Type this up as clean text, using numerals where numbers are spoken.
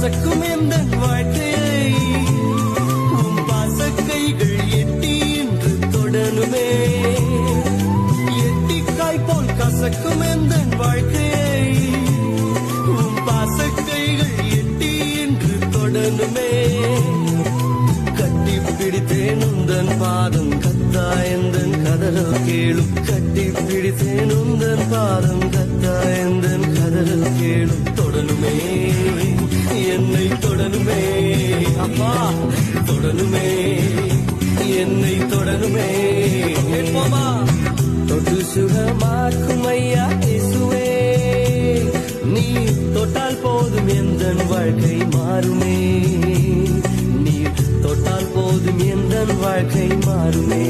கசக்கும் எந்த வாழ்க்கையை உன் பாச கைகள் எட்டி என்று தொடனுமே. எட்டிக்காய் போல் கசக்கும் எந்த வாழ்க்கையை உன் பாச கைகள் எட்டி என்று தொடனுமே. கட்டி பிடித்தேன் உந்தன் பாதம் கத்தா எந்தன் கதறல் கேளும். கட்டி பிடித்தேன் உந்தன் பாதம் கத்தா எந்தன் கதறல் கேளும். தொடனுமே என்னை தொடனுமே அப்பா தொடனுமே என்னை தொடனுமே. கேட்போமா? தொட்டு சுகமாக்கும் ஐயா இயேசுவே, நீ தொட்டால் போதும் எந்தன் வாழ்க்கை மாறுமே. நீ தொட்டால் போதும் எந்தன் வாழ்க்கை மாறுமே.